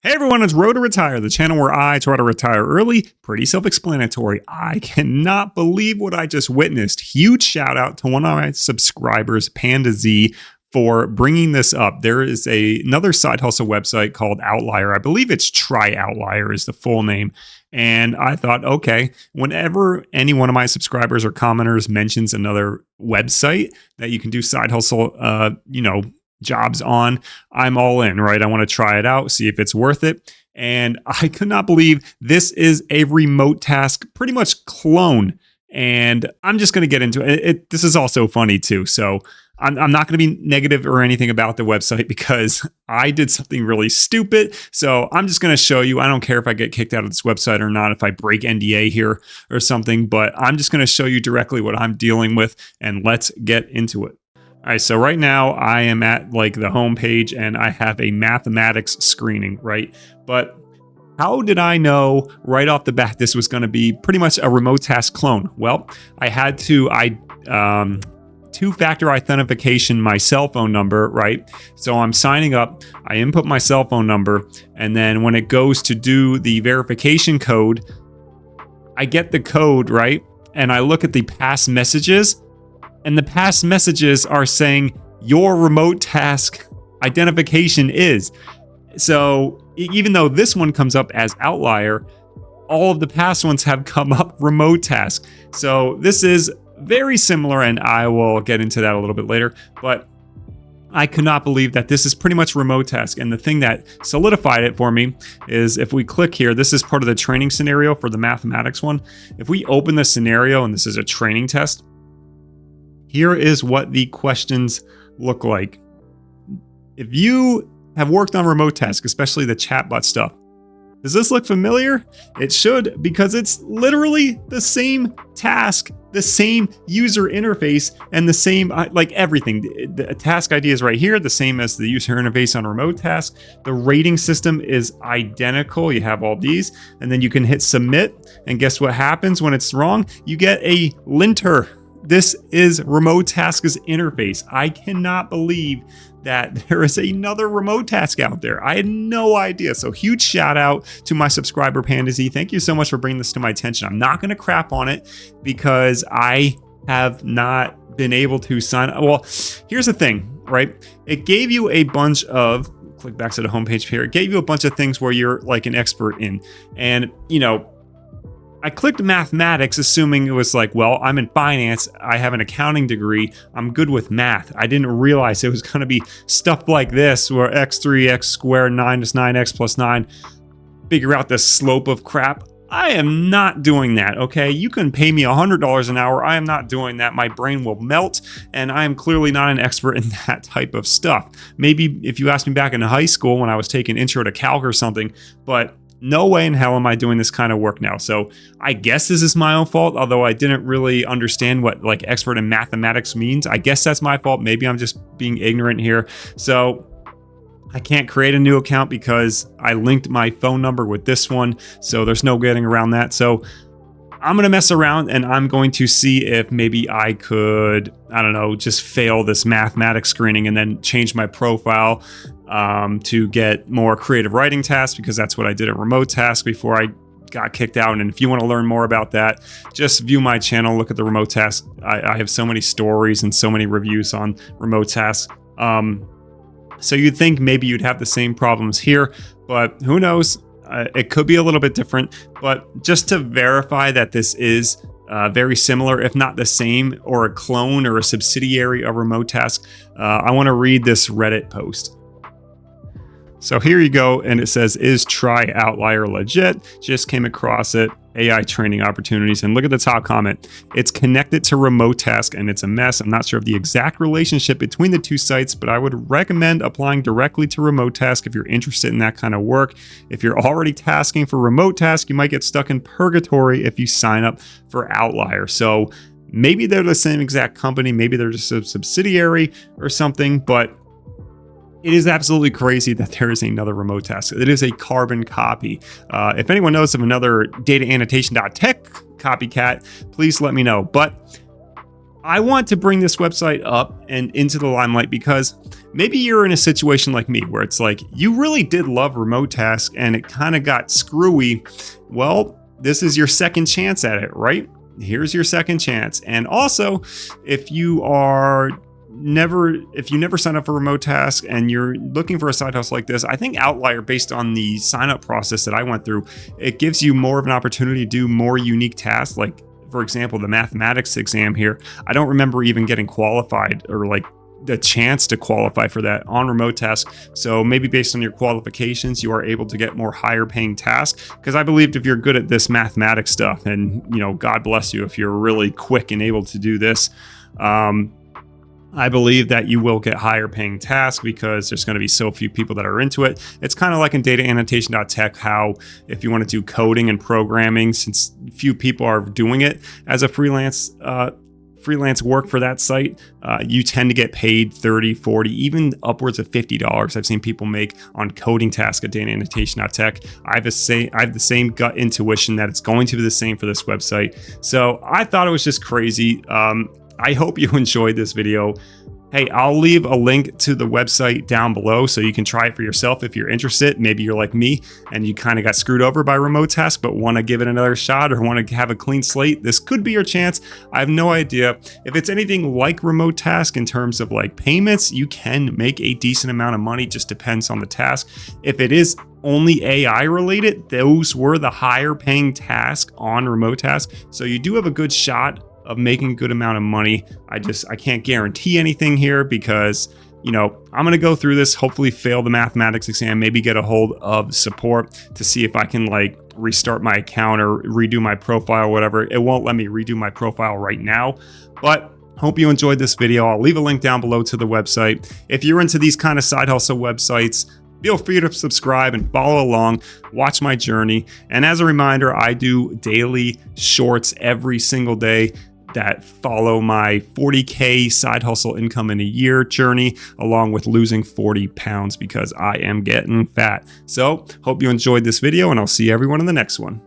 Hey everyone, it's Road to Retire, the channel where I try to retire early. Pretty self-explanatory. I cannot believe what I just witnessed. Huge shout out to one of my subscribers, Panda Z, for bringing this up. There is another side hustle website called Outlier. I believe it's Try Outlier is the full name. And I thought, okay, whenever any one of my subscribers or commenters mentions another website that you can do side hustle, jobs on, I'm all in, right? I want to try it out, see if it's worth it. And I could not believe this is a Remotasks pretty much clone. And I'm just going to get into it. This is also funny too. So I'm not going to be negative or anything about the website because I did something really stupid. So I'm just going to show you. I don't care if I get kicked out of this website or not, if I break NDA here or something, but I'm just going to show you directly what I'm dealing with, and let's get into it. All right, so right now I am at like the home page and I have a mathematics screening, right? But how did I know right off the bat this was going to be pretty much a Remotasks clone? Well, I had to two-factor authentication my cell phone number, right? So I'm signing up, I input my cell phone number, and then when it goes to do the verification code, I get the code, right? And I look at the past messages, and the past messages are saying your Remotasks identification is. So even though this one comes up as Outlier, all of the past ones have come up Remotasks. So this is very similar, and I will get into that a little bit later. But I could not believe that this is pretty much Remotasks. And the thing that solidified it for me is if we click here, this is part of the training scenario for the mathematics one. If we open the scenario, and this is a training test, here is what the questions look like. If you have worked on Remotasks, especially the chatbot stuff, does this look familiar? It should, because it's literally the same task, the same user interface, and the same, like everything. The task ID is right here, the same as the user interface on Remotasks. The rating system is identical. You have all these, and then you can hit submit, and guess what happens when it's wrong? You get a linter. This is Remotasks' interface. I cannot believe that there is another Remotasks out there. I had no idea. So huge shout out to my subscriber Panda Z. Thank you so much for bringing this to my attention. I'm not going to crap on it because I have not been able to sign up. Well, here's the thing, right? It gave you a bunch of, click back to the homepage here. It gave you a bunch of things where you're like an expert in. And, I clicked mathematics assuming it was like, well, I'm in finance, I have an accounting degree, I'm good with math. I didn't realize it was going to be stuff like this where x3, x squared, 9 is 9x plus 9, figure out the slope of crap. I am not doing that, okay? You can pay me $100 an hour. I am not doing that. My brain will melt, and I am clearly not an expert in that type of stuff. Maybe if you asked me back in high school when I was taking intro to calc or something, but no way in hell am I doing this kind of work now. So I guess this is my own fault, although I didn't really understand what like expert in mathematics means. I guess that's my fault. Maybe I'm just being ignorant here. So I can't create a new account because I linked my phone number with this one. So there's no getting around that. So I'm going to mess around and I'm going to see if maybe I could, I don't know, just fail this mathematics screening and then change my profile to get more creative writing tasks, because that's what I did at Remotasks before I got kicked out. And if you want to learn more about that, just view my channel, look at the Remotasks. I have so many stories and so many reviews on Remotasks. So you'd think maybe you'd have the same problems here, but who knows? It could be a little bit different, but just to verify that this is very similar, if not the same, or a clone or a subsidiary of Remotasks, I want to read this Reddit post. So here you go, and it says, is Try Outlier legit? Just came across it, AI training opportunities, and look at the top comment. It's connected to Remotasks, and it's a mess. I'm not sure of the exact relationship between the two sites, but I would recommend applying directly to Remotasks if you're interested in that kind of work. If you're already tasking for Remotasks, you might get stuck in purgatory if you sign up for Outlier. So maybe they're the same exact company, maybe they're just a subsidiary or something, but it is absolutely crazy that there is another Remotasks. It is a carbon copy. If anyone knows of another dataannotation.tech copycat, please let me know. But I want to bring this website up and into the limelight because maybe you're in a situation like me where it's like you really did love Remotasks and it kind of got screwy. Well, this is your second chance at it, right? Here's your second chance. And also, if you never sign up for Remotasks and you're looking for a side hustle like this, I think Outlier, based on the sign up process that I went through, it gives you more of an opportunity to do more unique tasks. Like, for example, the mathematics exam here, I don't remember even getting qualified or like the chance to qualify for that on Remotasks. So maybe based on your qualifications, you are able to get more higher paying tasks. Because I believed if you're good at this mathematics stuff, and God bless you if you're really quick and able to do this, I believe that you will get higher paying tasks because there's going to be so few people that are into it. It's kind of like in dataannotation.tech, how if you want to do coding and programming, since few people are doing it as a freelance work for that site, you tend to get paid $30, $40, even upwards of $50 I've seen people make on coding tasks at dataannotation.tech. I have the same gut intuition that it's going to be the same for this website. So I thought it was just crazy. I hope you enjoyed this video. Hey, I'll leave a link to the website down below so you can try it for yourself if you're interested. Maybe you're like me and you kind of got screwed over by Remotasks but want to give it another shot or want to have a clean slate. This could be your chance. I have no idea. If it's anything like Remotasks in terms of like payments, you can make a decent amount of money. Just depends on the task. If it is only AI related, those were the higher paying tasks on Remotasks. So you do have a good shot of making a good amount of money. I can't guarantee anything here because, I'm going to go through this, hopefully fail the mathematics exam, maybe get a hold of support to see if I can like restart my account or redo my profile or whatever. It won't let me redo my profile right now, but hope you enjoyed this video. I'll leave a link down below to the website. If you're into these kind of side hustle websites, feel free to subscribe and follow along, watch my journey. And as a reminder, I do daily shorts every single day that follow my 40K side hustle income in a year journey, along with losing 40 pounds because I am getting fat. So hope you enjoyed this video and I'll see everyone in the next one.